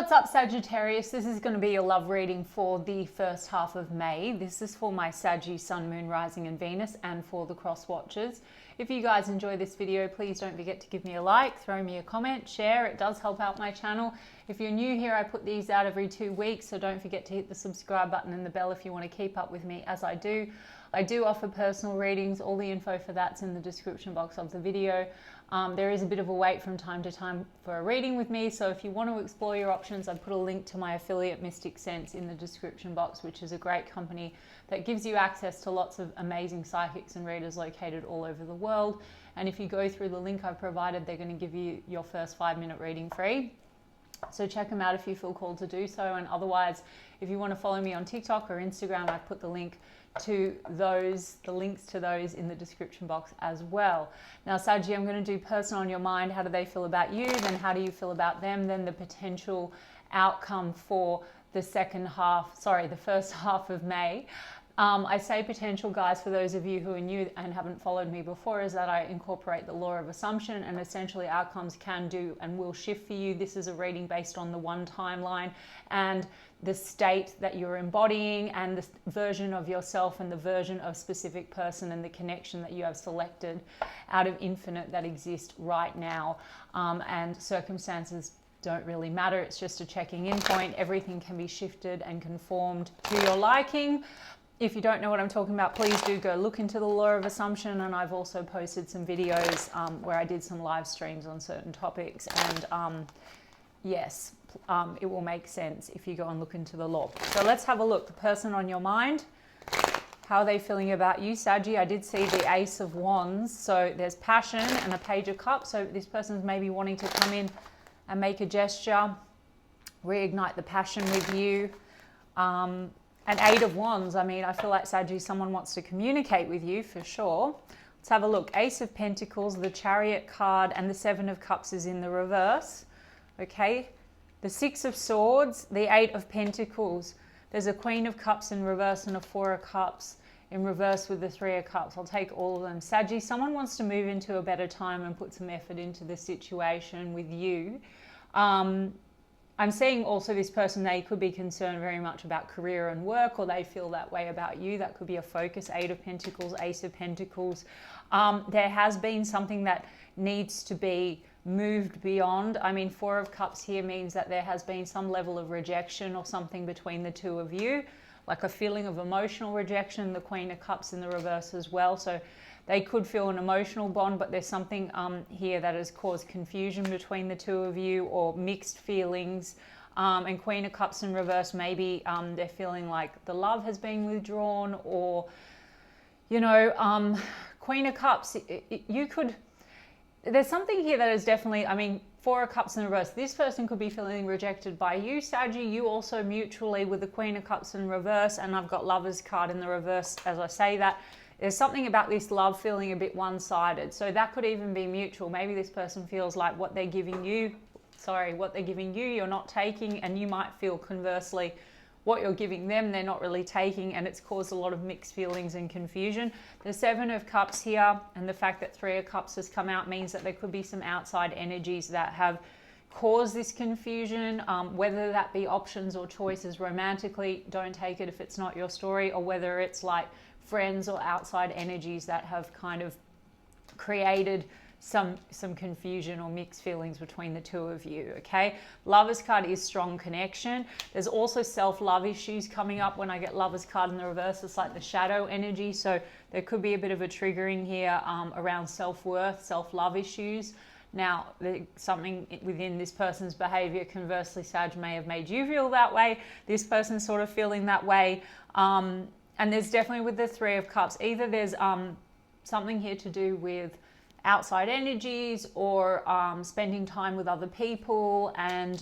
What's up, Sagittarius? This is going to be your love reading for the first half of May. This is for my Saggy, Sun, Moon, Rising and Venus, and for the cross watchers. If you guys enjoy this video, please don't forget to give me a like, throw me a comment, share. It does help out my channel. If you're new here, I put these out every 2 weeks, so don't forget to hit the subscribe button and the bell if you want to keep up with me as I do. I do offer personal readings. All the info for that's in the description box of the video. There is a bit of a wait from time to time for a reading with me, so if you want to explore your options, I put a link to my affiliate Mystic Sense in the description box, which is a great company that gives you access to lots of amazing psychics and readers located all over the world. And if you go through the link I've provided, they're going to give you your first 5-minute reading free. So check them out if you feel called to do so. And otherwise, if you want to follow me on TikTok or Instagram, I've put the links to those in the description box as well. Now, Saggy, I'm going to do person on your mind. How do they feel about you? Then how do you feel about them? Then the potential outcome for the first half of May. I say potential, guys, for those of you who are new and haven't followed me before, is that I incorporate the law of assumption, and essentially outcomes can do and will shift for you. This is a reading based on the one timeline and the state that you're embodying and the version of yourself and the version of specific person and the connection that you have selected out of infinite that exist right now. And circumstances don't really matter. It's just a checking in point. Everything can be shifted and conformed to your liking. If you don't know what I'm talking about, please do go look into the law of assumption. And I've also posted some videos where I did some live streams on certain topics. And yes, it will make sense if you go and look into the law. So let's have a look. The person on your mind, how are they feeling about you, Saggy? I did see the Ace of Wands. So there's passion and a Page of Cups. So this person's maybe wanting to come in and make a gesture, reignite the passion with you. An 8 of Wands, I mean, I feel like, Saggy, someone wants to communicate with you for sure. Let's have a look. Ace of Pentacles, the Chariot card, and the 7 of Cups is in the reverse. Okay. The 6 of Swords, the 8 of Pentacles. There's a Queen of Cups in reverse and a 4 of Cups in reverse with the 3 of Cups. I'll take all of them. Saggy, someone wants to move into a better time and put some effort into the situation with you. I'm seeing also this person, they could be concerned very much about career and work, or they feel that way about you. That could be a focus. 8 of Pentacles, Ace of Pentacles. There has been something that needs to be moved beyond. I mean, 4 of Cups here means that there has been some level of rejection or something between the two of you, like a feeling of emotional rejection. The Queen of Cups in the reverse as well. So they could feel an emotional bond, but there's something here that has caused confusion between the two of you, or mixed feelings. And Queen of Cups in reverse, maybe they're feeling like the love has been withdrawn, or, you know, Queen of Cups, you could, there's something here that is definitely, I mean, 4 of Cups in reverse. This person could be feeling rejected by you, Saggy. You also mutually with the Queen of Cups in reverse, and I've got Lover's card in the reverse as I say that. There's something about this love feeling a bit one-sided. So that could even be mutual. Maybe this person feels like what they're giving you, you're not taking, and you might feel conversely, what you're giving them, they're not really taking, and it's caused a lot of mixed feelings and confusion. The 7 of Cups here and the fact that 3 of Cups has come out means that there could be some outside energies that have caused this confusion, whether that be options or choices romantically. Don't take it if it's not your story, or whether it's like friends or outside energies that have kind of created some confusion or mixed feelings between the two of you. Okay, Lover's card is strong connection. There's also self-love issues coming up when I get Lover's card in the reverse. It's like the shadow energy, so there could be a bit of a triggering here around self-worth, self-love issues. Now, something within this person's behavior, conversely, Sag, may have made you feel that way. This person's sort of feeling that way. And there's definitely, with the 3 of Cups, either there's something here to do with outside energies, or spending time with other people. And,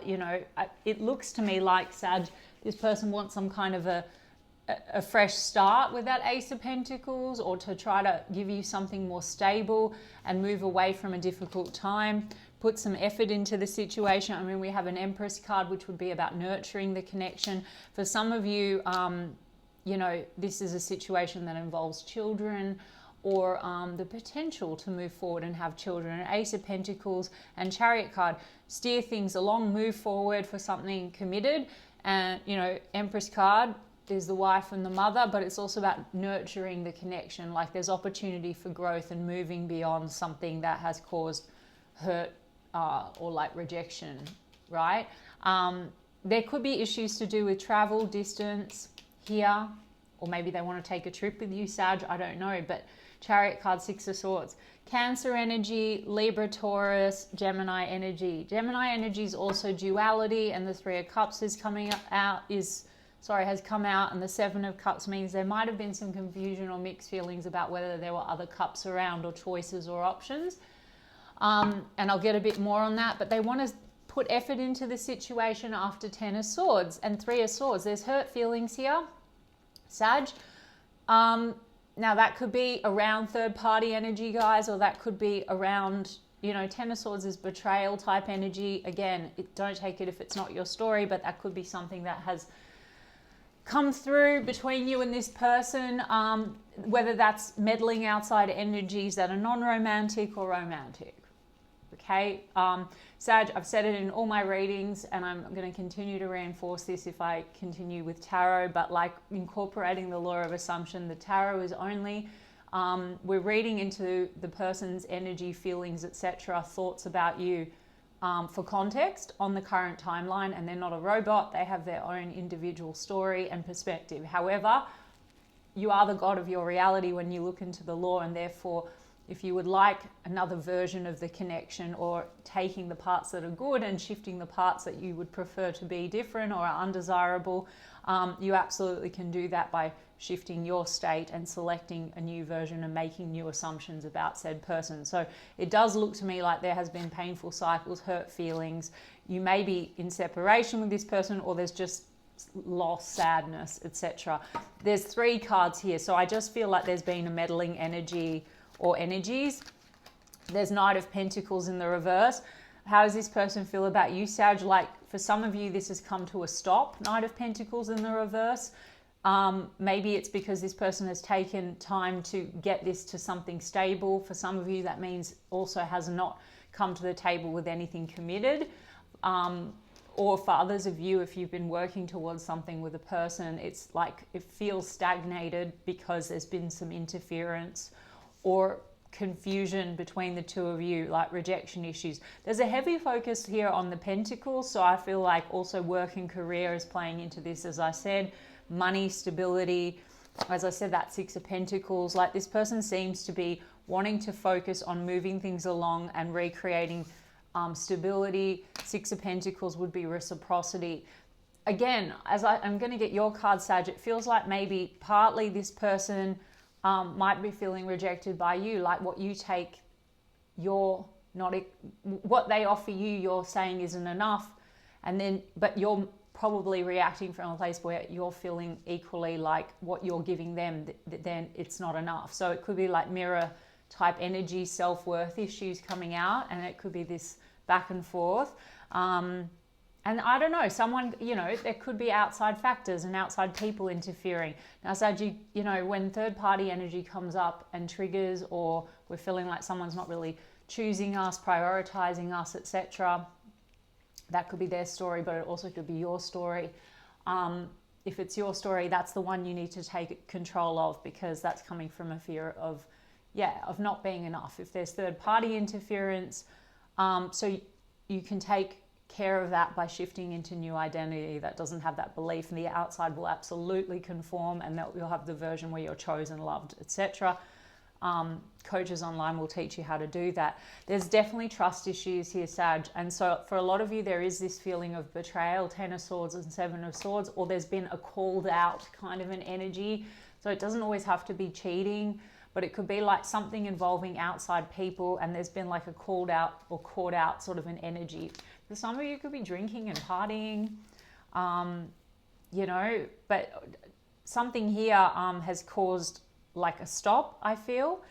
you know, it looks to me like, Sag, this person wants some kind of a fresh start with that Ace of Pentacles, or to try to give you something more stable and move away from a difficult time. Put some effort into the situation. I mean, we have an Empress card, which would be about nurturing the connection. For some of you, you know, this is a situation that involves children, or the potential to move forward and have children. An Ace of Pentacles and Chariot card, steer things along, move forward for something committed. And, you know, Empress card is the wife and the mother, but it's also about nurturing the connection. Like there's opportunity for growth and moving beyond something that has caused hurt or like rejection, right? There could be issues to do with travel, distance here, or maybe they want to take a trip with you, Sag, I don't know. But Chariot card, Six of Swords. Cancer energy, Libra, Taurus, Gemini energy. Gemini energy is also duality, and the Three of Cups is coming out, has come out, and the Seven of Cups means there might have been some confusion or mixed feelings about whether there were other cups around or choices or options. And I'll get a bit more on that, but they want to put effort into the situation after Ten of Swords and Three of Swords. There's hurt feelings here, Sag. Now that could be around third party energy, guys, or that could be around, you know, Ten of Swords is betrayal type energy. Again, don't take it if it's not your story, but that could be something that has come through between you and this person, whether that's meddling outside energies that are non-romantic or romantic. Okay, Sag, I've said it in all my readings, and I'm going to continue to reinforce this if I continue with tarot, but like incorporating the law of assumption, the tarot is only, we're reading into the person's energy, feelings, etc., thoughts about you for context on the current timeline, and they're not a robot. They have their own individual story and perspective. However, you are the god of your reality when you look into the law, and therefore if you would like another version of the connection, or taking the parts that are good and shifting the parts that you would prefer to be different or are undesirable, you absolutely can do that by shifting your state and selecting a new version and making new assumptions about said person. So it does look to me like there has been painful cycles, hurt feelings. You may be in separation with this person, or there's just loss, sadness, etc. There's three cards here, so I just feel like there's been a meddling energy or energies. There's Knight of Pentacles in the reverse. How does this person feel about you, Sag? Like for some of you, this has come to a stop, Knight of Pentacles in the reverse. Maybe it's because this person has taken time to get this to something stable. For some of you, that means also has not come to the table with anything committed. Or for others of you, if you've been working towards something with a person, it's like it feels stagnated because there's been some interference or confusion between the two of you, like rejection issues. There's a heavy focus here on the Pentacles, so I feel like also work and career is playing into this, as I said. Money, stability, as I said, that Six of Pentacles. Like this person seems to be wanting to focus on moving things along and recreating stability. Six of Pentacles would be reciprocity. Again, as I'm going to get your card, Sag, it feels like maybe partly this person might be feeling rejected by you, like what you take, what they offer you, you're saying isn't enough, and then, but you're probably reacting from a place where you're feeling equally like what you're giving them, then it's not enough. So it could be like mirror type energy, self-worth issues coming out, and it could be this back and forth. And I don't know, someone, you know, there could be outside factors and outside people interfering. Now, Sag, you know, when third party energy comes up and triggers, or we're feeling like someone's not really choosing us, prioritizing us, etc., that could be their story, but it also could be your story. If it's your story, that's the one you need to take control of, because that's coming from a fear of not being enough. If there's third party interference, so you can take care of that by shifting into new identity that doesn't have that belief, and the outside will absolutely conform, and you'll have the version where you're chosen, loved, etc. Coaches online will teach you how to do that. There's definitely trust issues here, Sag, and so for a lot of you there is this feeling of betrayal, Ten of Swords and Seven of Swords, or there's been a called out kind of an energy. So it doesn't always have to be cheating, but it could be like something involving outside people, and there's been like a called out or caught out sort of an energy. For some of you, could be drinking and partying, you know, but something here has caused like a stop, I feel.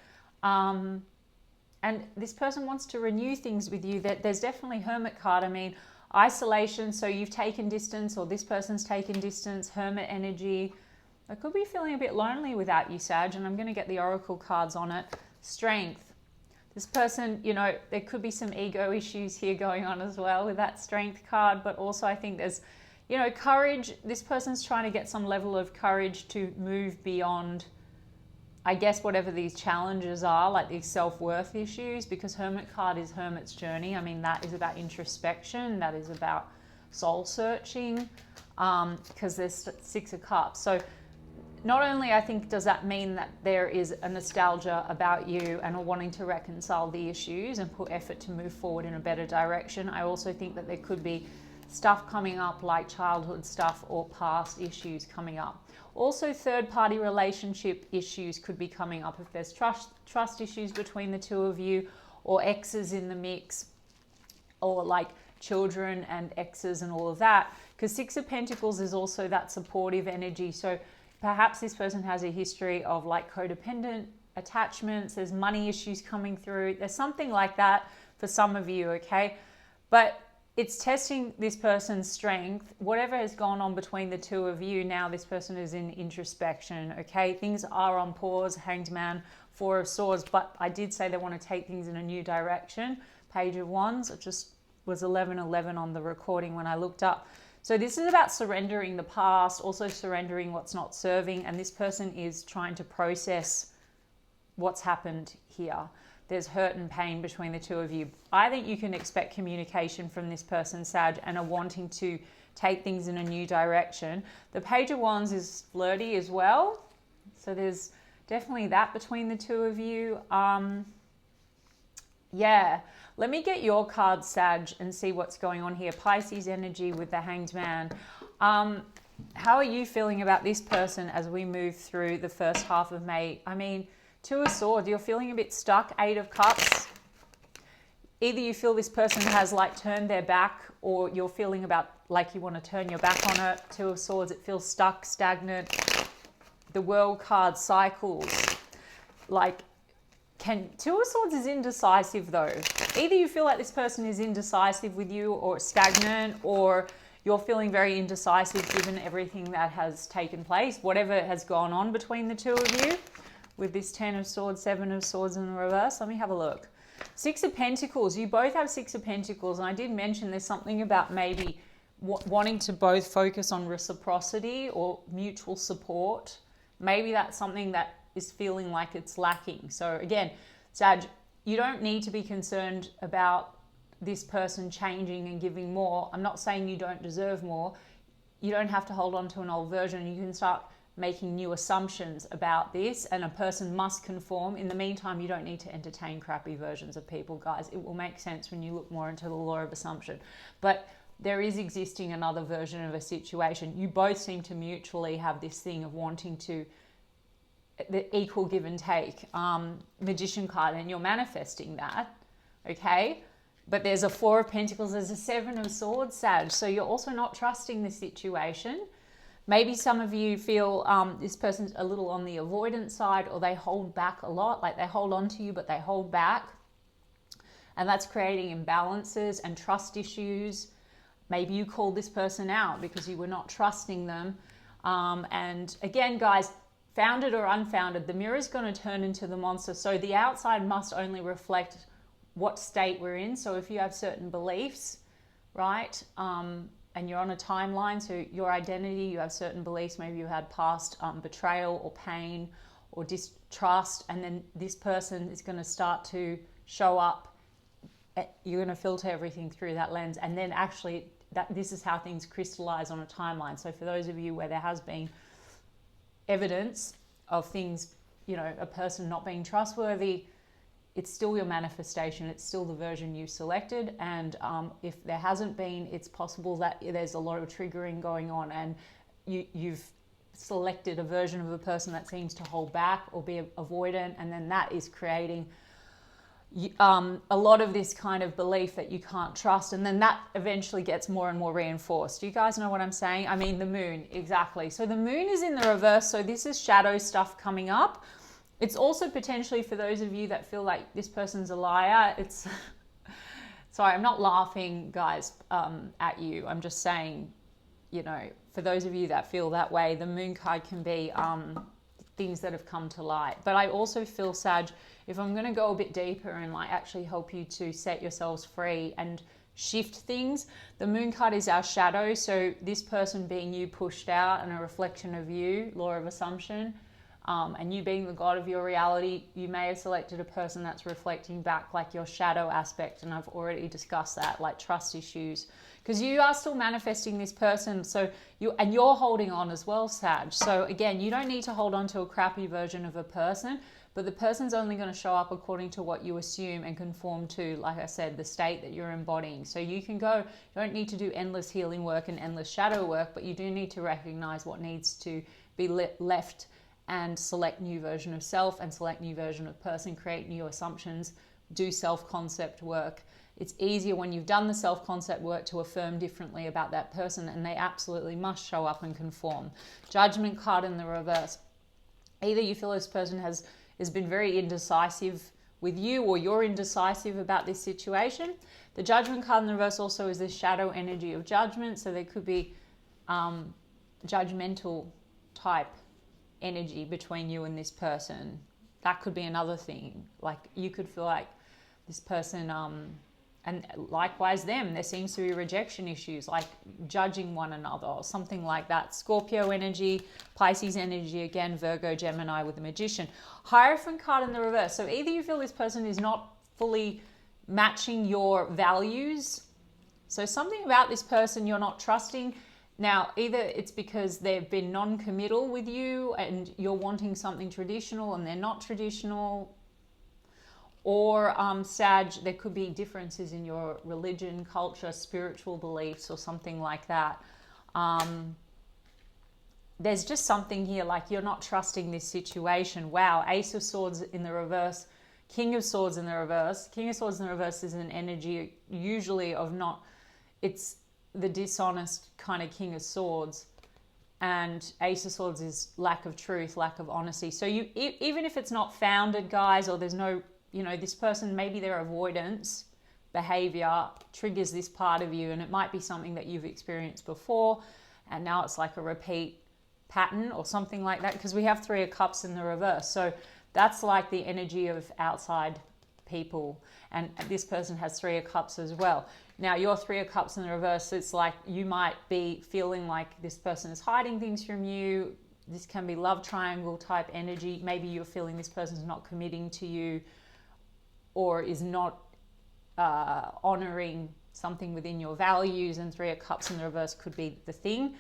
And this person wants to renew things with you. There's definitely Hermit card. I mean, isolation, so you've taken distance, or this person's taken distance, Hermit energy. They could be feeling a bit lonely without you, Sag, and I'm going to get the oracle cards on it. Strength. This person, you know, there could be some ego issues here going on as well with that strength card, but also I think there's, you know, courage. This person's trying to get some level of courage to move beyond, I guess, whatever these challenges are, like these self-worth issues, because Hermit card is Hermit's journey. I mean, that is about introspection. That is about soul searching, because there's 6 of Cups. So not only, I think, does that mean that there is a nostalgia about you and a wanting to reconcile the issues and put effort to move forward in a better direction, I also think that there could be stuff coming up like childhood stuff or past issues coming up. Also, third-party relationship issues could be coming up if there's trust issues between the two of you, or exes in the mix, or like children and exes and all of that. Because 6 of Pentacles is also that supportive energy. So perhaps this person has a history of like codependent attachments. There's money issues coming through. There's something like that for some of you, okay? But it's testing this person's strength. Whatever has gone on between the two of you, now this person is in introspection, okay? Things are on pause, Hanged Man, 4 of Swords, but I did say they want to take things in a new direction. Page of Wands, it just was 11:11 on the recording when I looked up. So this is about surrendering the past, also surrendering what's not serving, and this person is trying to process what's happened here. There's hurt and pain between the two of you. I think you can expect communication from this person, Sag, and are wanting to take things in a new direction. The Page of Wands is flirty as well. So there's definitely that between the two of you. Yeah. Let me get your card, Sag, and see what's going on here. Pisces energy with the Hanged Man. How are you feeling about this person as we move through the first half of May? I mean, 2 of Swords, you're feeling a bit stuck. 8 of Cups. Either you feel this person has like turned their back, or you're feeling about like you want to turn your back on it. 2 of Swords, it feels stuck, stagnant. The World card cycles. Like, 2 of Swords is indecisive though. Either you feel like this person is indecisive with you, or stagnant, or you're feeling very indecisive given everything that has taken place, whatever has gone on between the two of you. With this 10 of Swords, 7 of Swords in the reverse. Let me have a look. 6 of Pentacles. You both have 6 of Pentacles. And I did mention there's something about maybe wanting to both focus on reciprocity or mutual support. Maybe that's something that is feeling like it's lacking. So again, Sag, you don't need to be concerned about this person changing and giving more. I'm not saying you don't deserve more. You don't have to hold on to an old version. You can start making new assumptions about this, and a person must conform. In the meantime, you don't need to entertain crappy versions of people, guys. It will make sense when you look more into the law of assumption. But there is existing another version of a situation. You both seem to mutually have this thing of wanting to, the equal give and take. Magician card, and you're manifesting that, okay? But there's a 4 of Pentacles, there's a 7 of Swords, Sag. So you're also not trusting the situation. Maybe some of you feel this person's a little on the avoidance side, or they hold back a lot, like they hold on to you, but they hold back. And that's creating imbalances and trust issues. Maybe you called this person out because you were not trusting them. And again, guys, founded or unfounded, the mirror is going to turn into the monster. So the outside must only reflect what state we're in. So if you have certain beliefs, right, and you're on a timeline, so your identity, you have certain beliefs, maybe you had past betrayal or pain or distrust, and then this person is going to start to show up. You're going to filter everything through that lens, and then actually this is how things crystallize on a timeline. So for those of you where there has been evidence of things, you know, a person not being trustworthy, it's still your manifestation. It's still the version you selected. And if there hasn't been, it's possible that there's a lot of triggering going on, and you've selected a version of a person that seems to hold back or be avoidant. And then that is creating a lot of this kind of belief that you can't trust. And then that eventually gets more and more reinforced. Do you guys know what I'm saying? I mean, the moon, exactly. So the moon is in the reverse. So this is shadow stuff coming up. It's also potentially for those of you that feel like this person's a liar. It's, sorry, I'm not laughing, guys, at you. I'm just saying, you know, for those of you that feel that way, the moon card can be things that have come to light. But I also feel, Sag, if I'm going to go a bit deeper and like actually help you to set yourselves free and shift things, the moon card is our shadow. So this person being you pushed out and a reflection of you, law of assumption, and you being the god of your reality, you may have selected a person that's reflecting back like your shadow aspect. And I've already discussed that, like trust issues, because you are still manifesting this person. So you're holding on as well, Sag. So again, you don't need to hold on to a crappy version of a person, but the person's only going to show up according to what you assume and conform to, like I said, the state that you're embodying. So you can go, you don't need to do endless healing work and endless shadow work, but you do need to recognize what needs to be left and select new version of self and select new version of person, create new assumptions, do self-concept work. It's easier when you've done the self-concept work to affirm differently about that person, and they absolutely must show up and conform. Judgment card in the reverse. Either you feel this person has been very indecisive with you, or you're indecisive about this situation. The Judgment card in the reverse also is this shadow energy of judgment. So there could be judgmental type energy between you and this person. That could be another thing. Like you could feel like this person, and likewise them, there seems to be rejection issues, like judging one another or something like that. Scorpio energy, Pisces energy, again, Virgo, Gemini with the Magician. Hierophant card in the reverse. So either you feel this person is not fully matching your values. So something about this person you're not trusting. Now, either it's because they've been non-committal with you and you're wanting something traditional and they're not traditional, or Sag, there could be differences in your religion, culture, spiritual beliefs or something like that. There's just something here like you're not trusting this situation. Wow, Ace of Swords in the reverse, King of Swords in the reverse. King of Swords in the reverse is an energy usually of not, it's the dishonest kind of King of Swords, and Ace of Swords is lack of truth, lack of honesty. So you, even if it's not founded, guys, or there's no, you know, this person, maybe their avoidance behavior triggers this part of you, and it might be something that you've experienced before and now it's like a repeat pattern or something like that, because we have Three of Cups in the reverse. So that's like the energy of outside people, and this person has Three of Cups as well. Now your Three of Cups in the reverse, it's like you might be feeling like this person is hiding things from you. This can be love triangle type energy. Maybe you're feeling this person's not committing to you or is not honoring something within your values, and Three of Cups in the reverse could be the thing.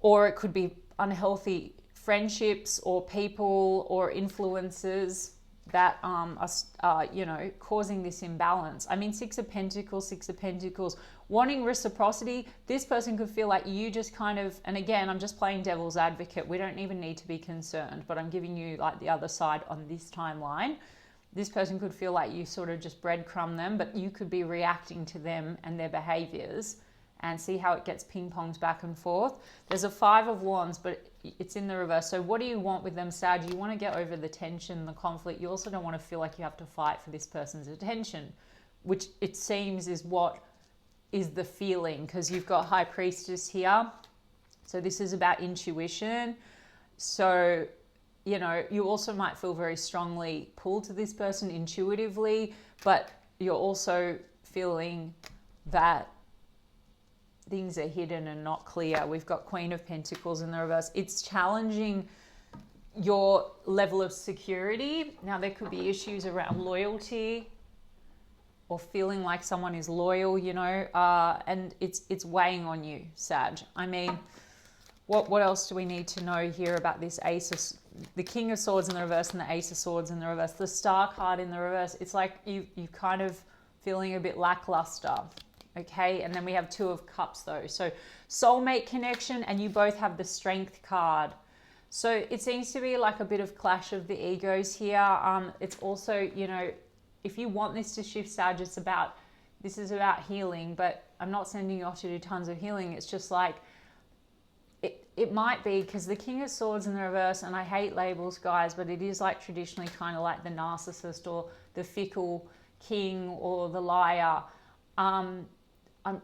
Or it could be unhealthy friendships or people or influences that are, you know, causing this imbalance. I mean, Six of Pentacles, wanting reciprocity. This person could feel like you just kind of, and again, I'm just playing devil's advocate. We don't even need to be concerned, but I'm giving you like the other side on this timeline. This person could feel like you sort of just breadcrumb them, but you could be reacting to them and their behaviors, and see how it gets ping-ponged back and forth. There's a Five of Wands, but it's in the reverse. So what do you want with them, Sag? You want to get over the tension, the conflict. You also don't want to feel like you have to fight for this person's attention, which it seems is what is the feeling, because you've got High Priestess here. So this is about intuition. So, you know, you also might feel very strongly pulled to this person intuitively, but you're also feeling that things are hidden and not clear. We've got Queen of Pentacles in the reverse. It's challenging your level of security. Now, there could be issues around loyalty or feeling like someone is loyal, you know, and it's weighing on you, Sag. I mean, what else do we need to know here about this the King of Swords in the reverse and the Ace of Swords in the reverse? The Star card in the reverse, it's like you kind of feeling a bit lackluster. Okay, and then we have Two of Cups though. So soulmate connection, and you both have the Strength card. So it seems to be like a bit of clash of the egos here. It's also, you know, if you want this to shift, Sag, this is about healing, but I'm not sending you off to do tons of healing. It's just like, it might be because the King of Swords in the reverse, and I hate labels, guys, but it is like traditionally kind of like the narcissist or the fickle king or the liar.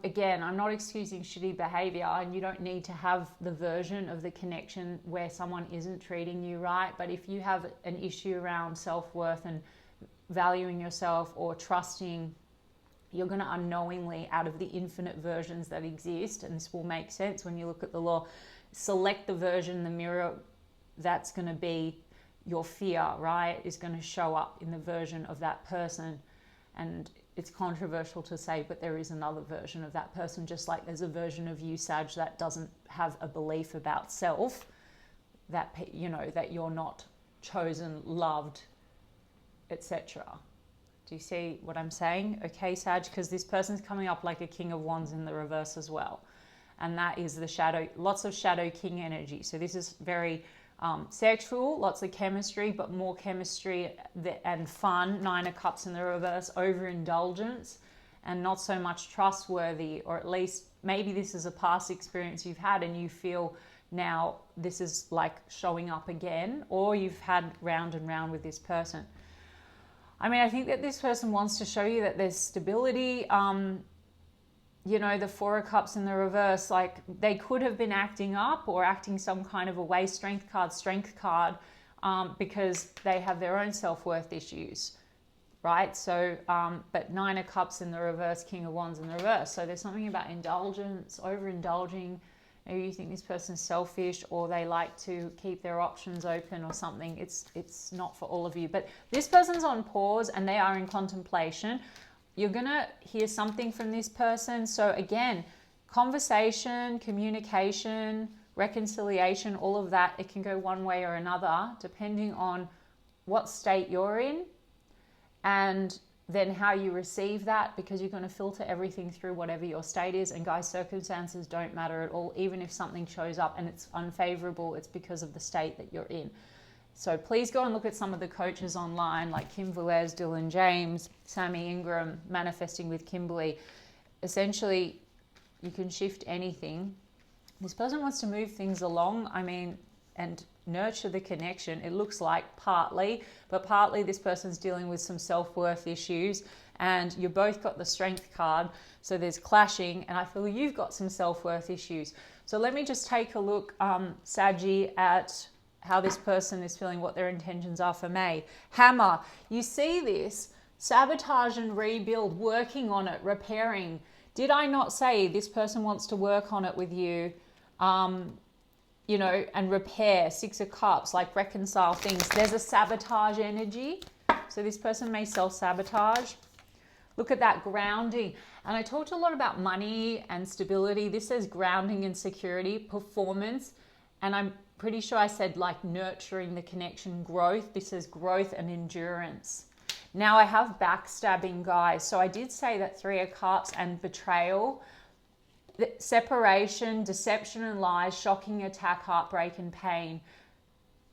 again, I'm not excusing shitty behavior, and you don't need to have the version of the connection where someone isn't treating you right. But if you have an issue around self-worth and valuing yourself or trusting, you're going to unknowingly, out of the infinite versions that exist, and this will make sense when you look at the law, select the version, the mirror that's going to be your fear, right, is going to show up in the version of that person. And it's controversial to say, but there is another version of that person, just like there's a version of you, Sag, that doesn't have a belief about self, that, you know, that you're not chosen, loved, etc. Do you see what I'm saying? Okay, Sag, because this person's coming up like a King of Wands in the reverse as well. And that is the shadow, lots of shadow king energy. So this is very sexual, lots of chemistry, but more chemistry and fun. 9 of Cups in the reverse, overindulgence, and not so much trustworthy, or at least maybe this is a past experience you've had and you feel now this is like showing up again, or you've had round and round with this person. I mean, I think that this person wants to show you that there's stability. You know, the 4 of Cups in the reverse, like they could have been acting up or acting some kind of a way, strength card, because they have their own self-worth issues, right? So, but 9 of Cups in the reverse, King of Wands in the reverse. So there's something about indulgence, overindulging. Maybe you think this person's selfish, or they like to keep their options open or something. It's not for all of you. But this person's on pause and they are in contemplation. You're going to hear something from this person. So again, conversation, communication, reconciliation, all of that, it can go one way or another depending on what state you're in, and then how you receive that, because you're going to filter everything through whatever your state is. And guys, circumstances don't matter at all. Even if something shows up and it's unfavorable, it's because of the state that you're in. So please go and look at some of the coaches online, like Kim Velez, Dylan James, Sammy Ingram, Manifesting with Kimberly. Essentially, you can shift anything. This person wants to move things along, I mean, and nurture the connection. It looks like partly, but partly this person's dealing with some self-worth issues, and you both got the Strength card, so there's clashing, and I feel you've got some self-worth issues. So let me just take a look, Saggy, at how this person is feeling, what their intentions are for May. Hammer, you see this, sabotage and rebuild, working on it, repairing. Did I not say this person wants to work on it with you, you know, and repair? 6 of Cups, like reconcile things. There's a sabotage energy. So this person may self-sabotage. Look at that grounding. And I talked a lot about money and stability. This says grounding and security, performance. And I'm pretty sure I said like nurturing the connection, growth. This is growth and endurance. Now I have backstabbing, guys. So I did say that 3 of Cups and betrayal, separation, deception and lies, shocking attack, heartbreak and pain,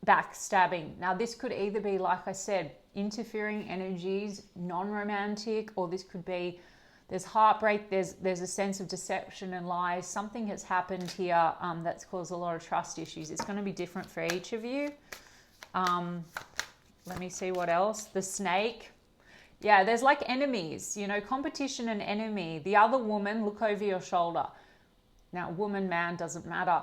backstabbing. Now this could either be, like I said, interfering energies, non-romantic, or this could be there's heartbreak, there's a sense of deception and lies. Something has happened here that's caused a lot of trust issues. It's going to be different for each of you. Let me see what else. The Snake. Yeah, there's like enemies, you know, competition and enemy. The other woman, look over your shoulder. Now, woman, man, doesn't matter.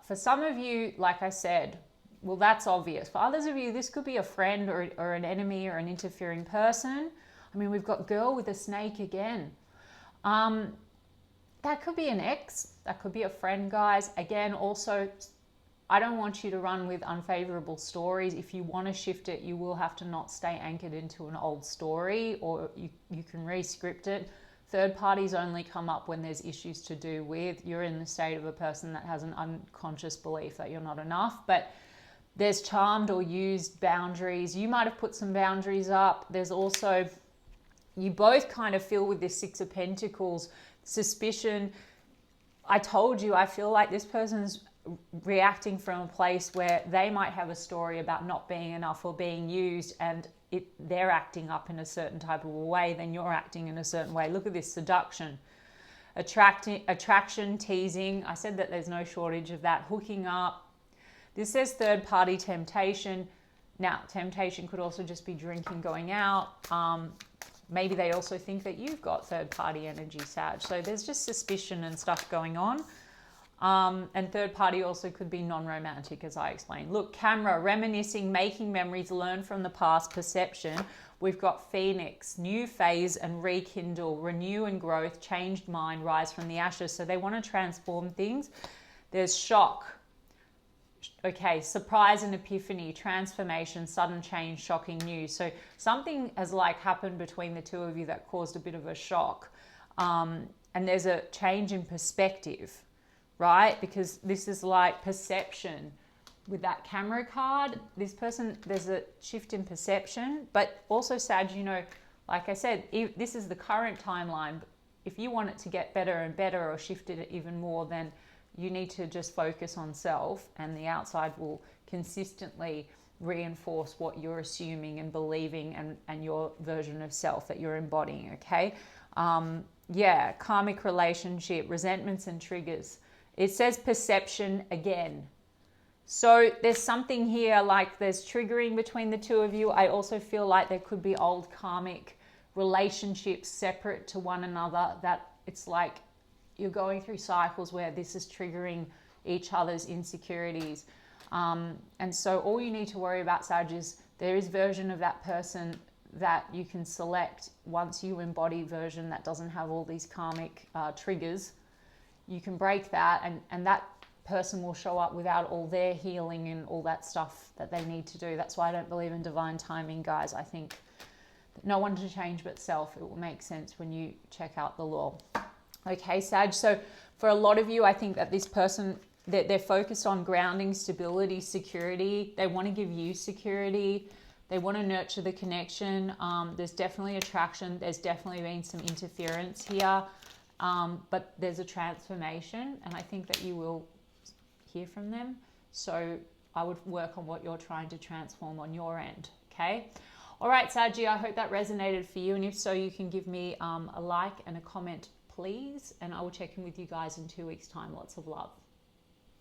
For some of you, like I said, well, that's obvious. For others of you, this could be a friend or an enemy or an interfering person. I mean, we've got girl with a snake again. That could be an ex. That could be a friend, guys. Again, also, I don't want you to run with unfavorable stories. If you want to shift it, you will have to not stay anchored into an old story, or you can re-script it. Third parties only come up when there's issues to do with you're in the state of a person that has an unconscious belief that you're not enough. But there's charmed or used boundaries. You might have put some boundaries up. There's also, you both kind of feel with this 6 of Pentacles, suspicion. I told you, I feel like this person's reacting from a place where they might have a story about not being enough or being used, and they're acting up in a certain type of a way, then you're acting in a certain way. Look at this, seduction, attraction, teasing. I said that there's no shortage of that. Hooking up. This says third party temptation. Now, temptation could also just be drinking, going out. maybe they also think that you've got third party energy, Sag. So there's just suspicion and stuff going on. And third party also could be non-romantic, as I explained. Look, camera, reminiscing, making memories, learn from the past, perception. We've got Phoenix, new phase and rekindle, renew and growth, changed mind, rise from the ashes. So they want to transform things. There's shock. Okay, surprise and epiphany, transformation, sudden change, shocking news. So something has like happened between the two of you that caused a bit of a shock. And there's a change in perspective, right? Because this is like perception. With that camera card, this person, there's a shift in perception, but also Sag, you know, like I said, this is the current timeline. If you want it to get better and better or shift it even more, then you need to just focus on self, and the outside will consistently reinforce what you're assuming and believing and your version of self that you're embodying, okay? Yeah, karmic relationship, resentments and triggers. It says perception again. So there's something here like there's triggering between the two of you. I also feel like there could be old karmic relationships separate to one another, that it's like you're going through cycles where this is triggering each other's insecurities. And so all you need to worry about, Sag, is there is version of that person that you can select once you embody version that doesn't have all these karmic triggers. You can break that, and that person will show up without all their healing and all that stuff that they need to do. That's why I don't believe in divine timing, guys. I think that no one to change but self. It will make sense when you check out the law. Okay, Sag. So for a lot of you, I think that this person, they're focused on grounding, stability, security. They want to give you security. They want to nurture the connection. There's definitely attraction. There's definitely been some interference here. But there's a transformation, and I think that you will hear from them. So I would work on what you're trying to transform on your end. Okay. All right, Saggy, I hope that resonated for you. And if so, you can give me a like and a comment, please. And I will check in with you guys in 2 weeks' time. Lots of love.